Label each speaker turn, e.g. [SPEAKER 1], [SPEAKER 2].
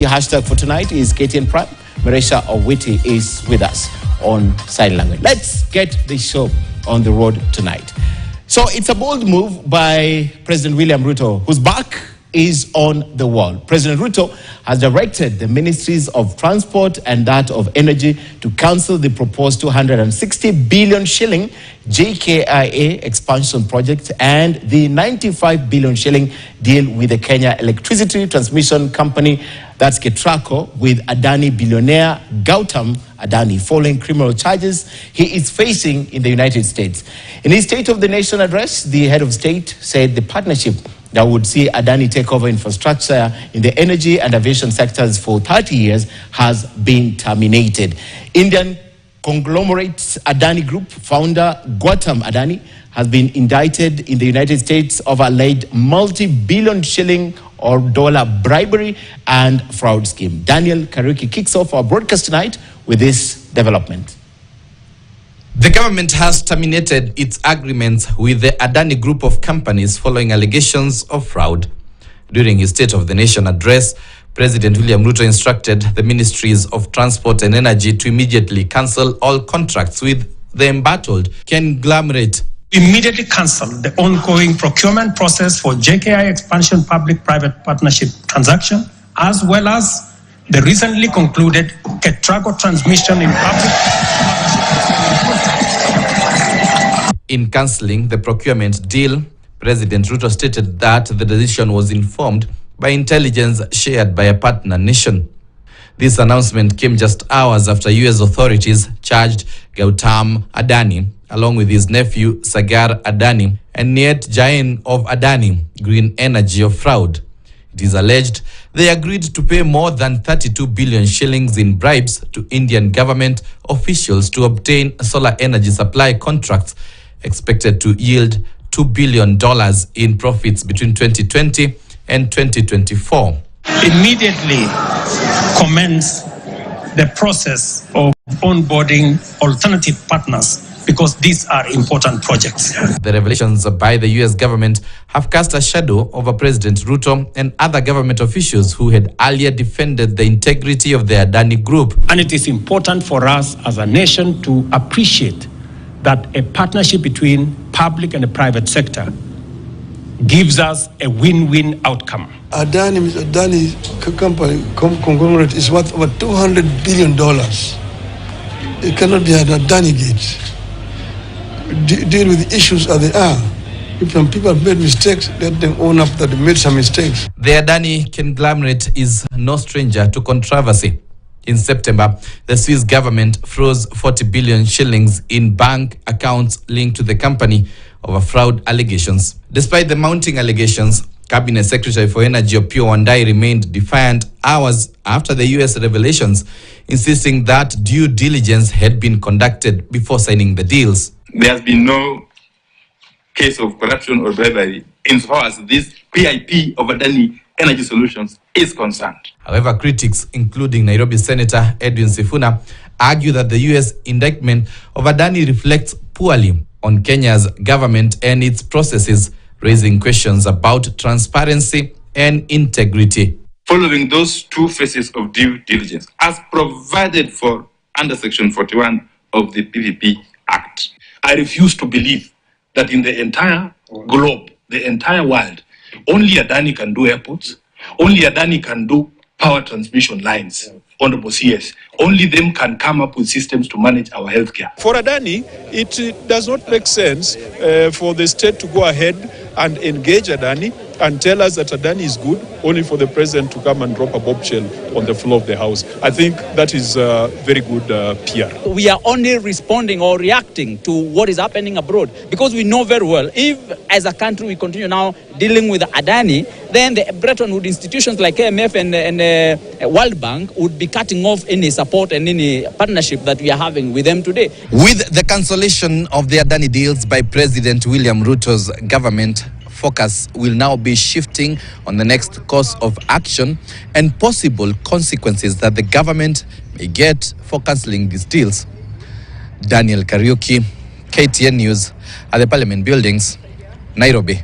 [SPEAKER 1] The hashtag for tonight is KTN Prime. Marisha Owiti is with us on sign language. Let's get the show on the road tonight. So it's a bold move by President William Ruto, whose back is on the wall. President Ruto has directed the ministries of transport and that of energy to cancel the proposed 260 billion shilling JKIA expansion project and the 95 billion shilling deal with the Kenya Electricity Transmission Company, that's Ketraco, with Adani billionaire Gautam Adani, following criminal charges he is facing in the United States. In his State of the Nation address, the head of state said the partnership that would see Adani take over infrastructure in the energy and aviation sectors for 30 years has been terminated. Indian conglomerate Adani Group founder Gautam Adani has been indicted in the United States of alleged multi-billion shilling or dollar bribery and fraud scheme. Daniel Kariuki kicks off our broadcast tonight with this development.
[SPEAKER 2] The government has terminated its agreements with the Adani group of companies following allegations of fraud. During his State of the Nation address, President William Ruto instructed the ministries of transport and energy to immediately cancel all contracts with the embattled conglomerate.
[SPEAKER 3] Immediately cancel the ongoing procurement process for JKI expansion public-private partnership transaction, as well as the recently concluded Ketraco transmission in public.
[SPEAKER 2] In cancelling the procurement deal, President Ruto stated that the decision was informed by intelligence shared by a partner nation. This announcement came just hours after US authorities charged Gautam Adani, along with his nephew Sagar Adani and Niet Jain of Adani Green Energy, of fraud. It is alleged they agreed to pay more than 32 billion shillings in bribes to Indian government officials to obtain solar energy supply contracts expected to yield $2 billion in profits between 2020 and 2024. Immediately
[SPEAKER 3] commence the process of onboarding alternative partners, because these are important projects.
[SPEAKER 2] The revelations by the US government have cast a shadow over President Ruto and other government officials who had earlier defended the integrity of the Adani group.
[SPEAKER 3] And it is important for us as a nation to appreciate that a partnership between public and the private sector gives us a win-win outcome.
[SPEAKER 4] Adani company conglomerate is worth over $200 billion. It cannot be an Adani gate. Deal with the issues as they are. If some people have made mistakes, let them own up that they made some mistakes.
[SPEAKER 2] The Adani conglomerate is no stranger to controversy. In September, the Swiss government froze 40 billion shillings in bank accounts linked to the company over fraud allegations. Despite the mounting allegations, Cabinet Secretary for Energy Opiyo Wandayi remained defiant hours after the US revelations, insisting that due diligence had been conducted before signing the deals.
[SPEAKER 5] There has been no case of corruption or bribery insofar as this PIP of Adani Energy Solutions is concerned.
[SPEAKER 2] However, critics, including Nairobi Senator Edwin Sifuna, argue that the US indictment of Adani reflects poorly on Kenya's government and its processes, raising questions about transparency and integrity.
[SPEAKER 5] Following those two phases of due diligence, as provided for under Section 41 of the PPP Act, I refuse to believe that in the entire globe, the entire world, only Adani can do airports, only Adani can do power transmission lines. Honorable CS, only them can come up with systems to manage our healthcare.
[SPEAKER 6] For Adani, it does not make sense for the state to go ahead and engage Adani and tell us that Adani is good, only for the president to come and drop a bombshell on the floor of the house. I think that is very good PR.
[SPEAKER 7] We are only responding or reacting to what is happening abroad, because we know very well, if as a country we continue now dealing with Adani, then the Bretton Woods institutions like IMF and World Bank would be cutting off any support and any partnership that we are having with them today.
[SPEAKER 2] With the cancellation of the Adani deals by President William Ruto's government, focus will now be shifting on the next course of action and possible consequences that the government may get for cancelling these deals. Daniel Kariuki, KTN News, at the Parliament Buildings, Nairobi.